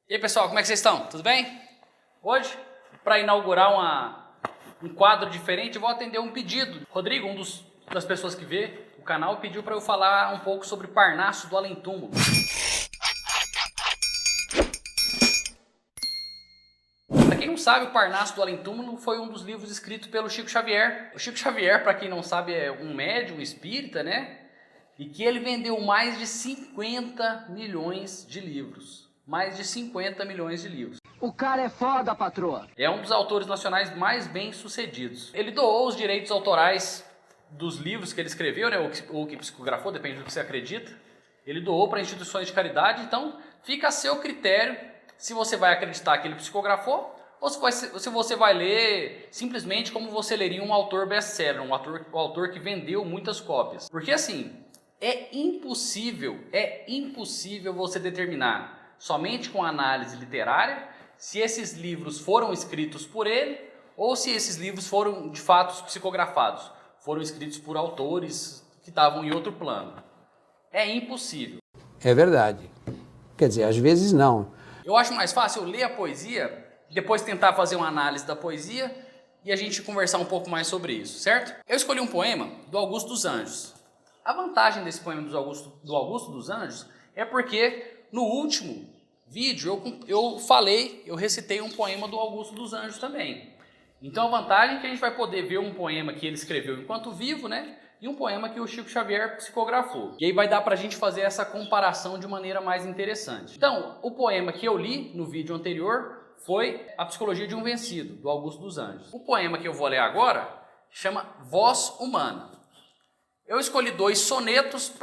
E aí pessoal, como é que vocês estão? Tudo bem? Hoje, para inaugurar um quadro diferente, eu vou atender um pedido. Rodrigo, das pessoas que vê o canal, pediu para eu falar um pouco sobre Parnaso do Além-Túmulo. Para quem não sabe, o Parnaso do Além-Túmulo foi um dos livros escritos pelo Chico Xavier. O Chico Xavier, para quem não sabe, é um médium espírita, né? E que ele vendeu mais de 50 milhões de livros. Mais de 50 milhões de livros. O cara é foda, patroa. É um dos autores nacionais mais bem-sucedidos. Ele doou os direitos autorais dos livros que ele escreveu, né, ou que psicografou, depende do que você acredita. Ele doou para instituições de caridade, então fica a seu critério se você vai acreditar que ele psicografou ou se você vai ler simplesmente como você leria um autor best-seller, um autor que vendeu muitas cópias. Porque assim, é impossível você determinar somente com análise literária se esses livros foram escritos por ele ou se esses livros foram de fato psicografados, foram escritos por autores que estavam em outro plano. É impossível. É verdade. Quer dizer, às vezes não. Eu acho mais fácil eu ler a poesia, depois tentar fazer uma análise da poesia e a gente conversar um pouco mais sobre isso, certo? Eu escolhi um poema do Augusto dos Anjos. A vantagem desse poema do Augusto dos Anjos é porque no último vídeo eu recitei um poema do Augusto dos Anjos também. Então a vantagem é que a gente vai poder ver um poema que ele escreveu enquanto vivo, né? E um poema que o Chico Xavier psicografou. E aí vai dar pra gente fazer essa comparação de maneira mais interessante. Então, o poema que eu li no vídeo anterior foi A Psicologia de um Vencido, do Augusto dos Anjos. O poema que eu vou ler agora chama Voz Humana. Eu escolhi dois sonetos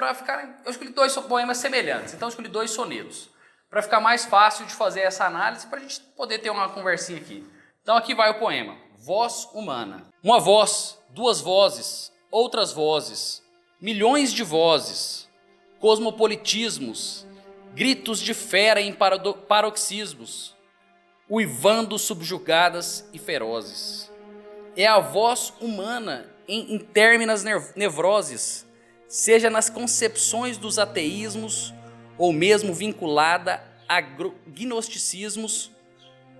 eu escolhi dois poemas semelhantes, então eu escolhi dois sonetos, para ficar mais fácil de fazer essa análise, para a gente poder ter uma conversinha aqui. Então aqui vai o poema, Voz Humana. Uma voz, duas vozes, outras vozes, milhões de vozes, cosmopolitismos, gritos de fera em paroxismos, uivando subjugadas e ferozes. É a voz humana em interminas nevroses, seja nas concepções dos ateísmos ou mesmo vinculada a gnosticismos,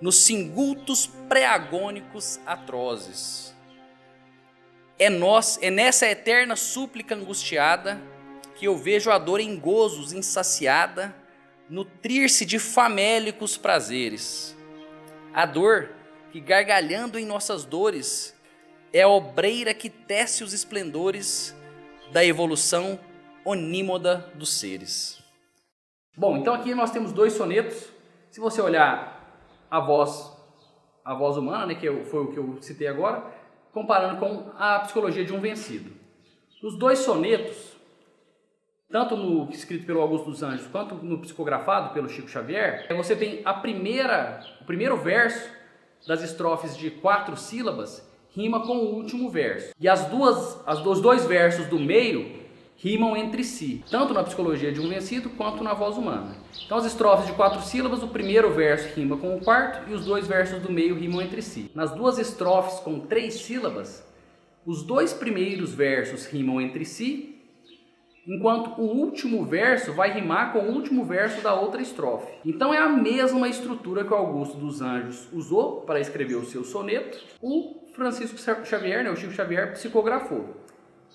nos singultos pré-agônicos atrozes. É nessa eterna súplica angustiada que eu vejo a dor em gozos insaciada nutrir-se de famélicos prazeres. A dor que, gargalhando em nossas dores, é a obreira que tece os esplendores da evolução onímoda dos seres. Bom, então aqui nós temos dois sonetos. Se você olhar a voz humana, né, foi o que eu citei agora, comparando com a Psicologia de um Vencido. Os dois sonetos, tanto no escrito pelo Augusto dos Anjos quanto no psicografado pelo Chico Xavier, você tem o primeiro verso das estrofes de 4 sílabas rima com o último verso. E os dois versos do meio rimam entre si, tanto na Psicologia de um Vencido quanto na Voz Humana. Então as estrofes de 4 sílabas, o primeiro verso rima com o quarto e os dois versos do meio rimam entre si. Nas duas estrofes com 3 sílabas, os dois primeiros versos rimam entre si, enquanto o último verso vai rimar com o último verso da outra estrofe. Então é a mesma estrutura que o Augusto dos Anjos usou para escrever o seu soneto, o Francisco Xavier, né, o Chico Xavier, psicografou.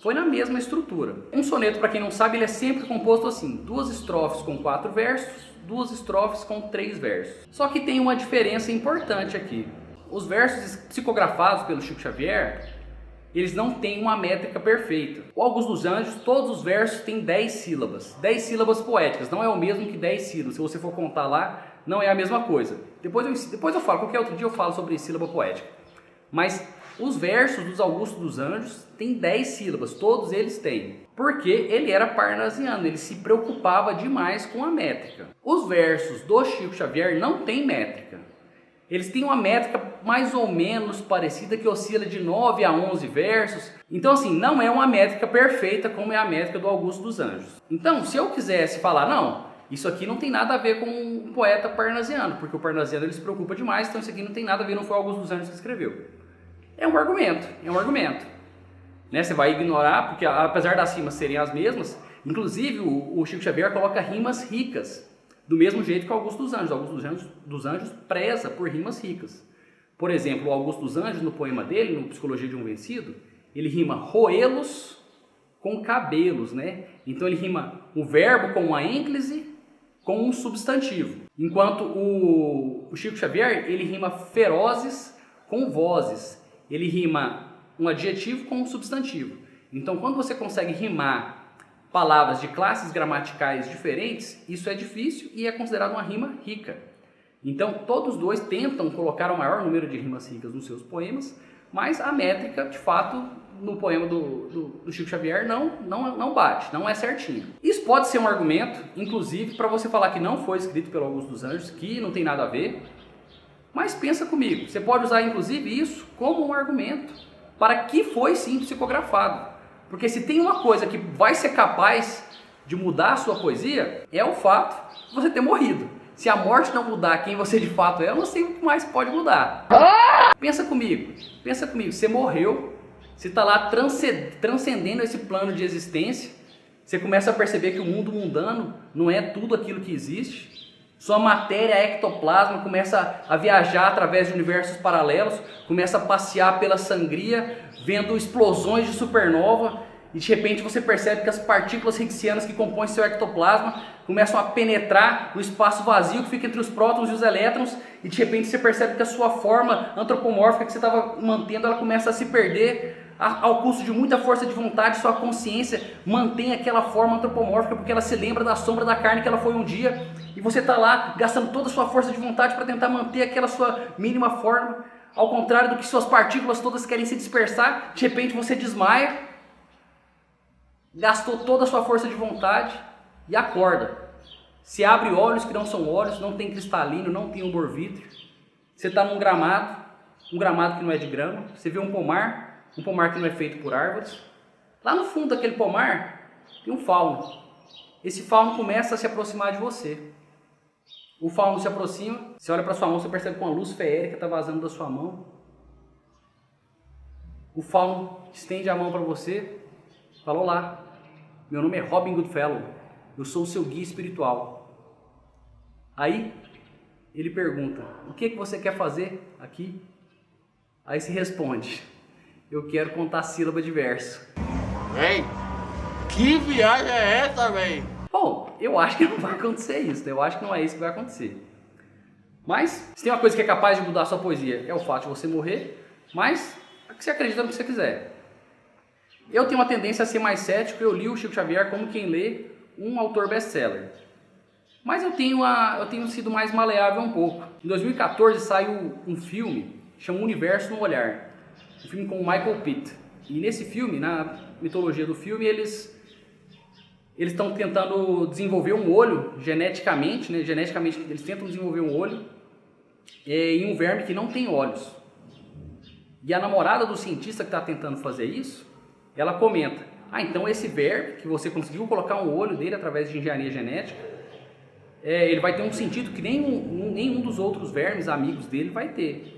Foi na mesma estrutura. Um soneto, para quem não sabe, ele é sempre composto assim, 2 estrofes com 4 versos, 2 estrofes com 3 versos. Só que tem uma diferença importante aqui. Os versos psicografados pelo Chico Xavier, eles não têm uma métrica perfeita. O Augusto dos Anjos, todos os versos têm 10 sílabas. 10 sílabas poéticas, não é o mesmo que 10 sílabas. Se você for contar lá, não é a mesma coisa. Depois eu falo, qualquer outro dia eu falo sobre sílaba poética. Mas os versos dos Augusto dos Anjos têm 10 sílabas, todos eles têm. Porque ele era parnasiano, ele se preocupava demais com a métrica. Os versos do Chico Xavier não têm métrica. Eles têm uma métrica mais ou menos parecida que oscila de 9 a 11 versos. Então assim, não é uma métrica perfeita como é a métrica do Augusto dos Anjos. Então, se eu quisesse falar, não, isso aqui não tem nada a ver com um poeta parnasiano, porque o parnasiano ele se preocupa demais, então isso aqui não tem nada a ver, não foi o Augusto dos Anjos que escreveu. É um argumento. Né? Você vai ignorar, porque apesar das rimas serem as mesmas, inclusive o Chico Xavier coloca rimas ricas Do mesmo jeito que o Augusto dos Anjos. O Augusto dos Anjos preza por rimas ricas. Por exemplo, o Augusto dos Anjos, no poema dele, no Psicologia de um Vencido, ele rima roelos com cabelos, né? Então ele rima um verbo com uma ênclise com um substantivo. Enquanto o Chico Xavier, ele rima ferozes com vozes. Ele rima um adjetivo com um substantivo. Então quando você consegue rimar palavras de classes gramaticais diferentes, isso é difícil e é considerado uma rima rica. Então todos dois tentam colocar o maior número de rimas ricas nos seus poemas, mas a métrica, de fato, no poema do Chico Xavier não bate, não é certinho. Isso pode ser um argumento, inclusive, para você falar que não foi escrito pelo Augusto dos Anjos, que não tem nada a ver, mas pensa comigo, você pode usar inclusive isso como um argumento para que foi sim psicografado. Porque se tem uma coisa que vai ser capaz de mudar a sua poesia, é o fato de você ter morrido. Se a morte não mudar quem você de fato é, eu não sei o que mais pode mudar. Pensa comigo, você morreu, você está lá transcendendo esse plano de existência, você começa a perceber que o mundo mundano não é tudo aquilo que existe, sua matéria ectoplasma começa a viajar através de universos paralelos, começa a passear pela sangria, vendo explosões de supernova, e de repente você percebe que as partículas higgscianas que compõem seu ectoplasma começam a penetrar no espaço vazio que fica entre os prótons e os elétrons, e de repente você percebe que a sua forma antropomórfica que você estava mantendo, ela começa a se perder ao custo de muita força de vontade. Sua consciência mantém aquela forma antropomórfica porque ela se lembra da sombra da carne que ela foi um dia, e você está lá gastando toda a sua força de vontade para tentar manter aquela sua mínima forma, ao contrário do que suas partículas todas querem se dispersar. De repente você desmaia, gastou toda a sua força de vontade e acorda. Se abre olhos que não são olhos, não tem cristalino, não tem humor vítreo. Você está num gramado que não é de grama. Você vê um pomar que não é feito por árvores. Lá no fundo daquele pomar tem um fauno. Esse fauno começa a se aproximar de você. O fauno se aproxima, você olha para sua mão, você percebe que uma luz feérica está vazando da sua mão. O fauno estende a mão para você, fala: olá, meu nome é Robin Goodfellow, eu sou o seu guia espiritual. Aí ele pergunta: o que você quer fazer aqui? Aí se responde: eu quero contar sílaba de verso. Véi, que viagem é essa, véi? Bom, eu acho que não vai acontecer isso, eu acho que não é isso que vai acontecer. Mas, se tem uma coisa que é capaz de mudar a sua poesia, é o fato de você morrer, mas é que você acredita no que você quiser. Eu tenho uma tendência a ser mais cético, eu li o Chico Xavier como quem lê um autor best-seller. Mas eu tenho sido mais maleável um pouco. Em 2014 saiu um filme, chama Universo no Olhar. Um filme com o Michael Pitt. E nesse filme, na mitologia do filme, eles estão tentando desenvolver um olho geneticamente, né? Geneticamente eles tentam desenvolver um olho em um verme que não tem olhos. E a namorada do cientista que está tentando fazer isso, ela comenta: então esse verme, que você conseguiu colocar um olho dele através de engenharia genética, ele vai ter um sentido que nenhum dos outros vermes amigos dele vai ter.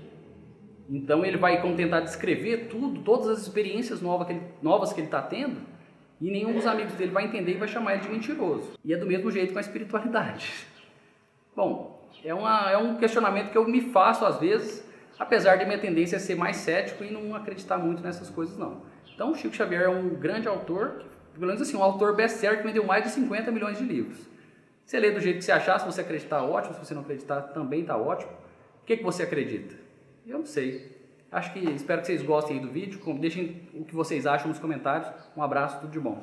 Então ele vai tentar descrever todas as experiências novas que ele está tendo, e nenhum dos amigos dele vai entender e vai chamar ele de mentiroso. E é do mesmo jeito com a espiritualidade. Bom, é um questionamento que eu me faço às vezes, apesar de minha tendência a ser mais cético e não acreditar muito nessas coisas não. Então o Chico Xavier é um grande autor, pelo menos assim, um autor best-seller que vendeu mais de 50 milhões de livros. Você lê do jeito que você achar, se você acreditar, ótimo, se você não acreditar, também está ótimo. O que você acredita? Eu não sei. Espero que vocês gostem aí do vídeo. Deixem o que vocês acham nos comentários. Um abraço, tudo de bom.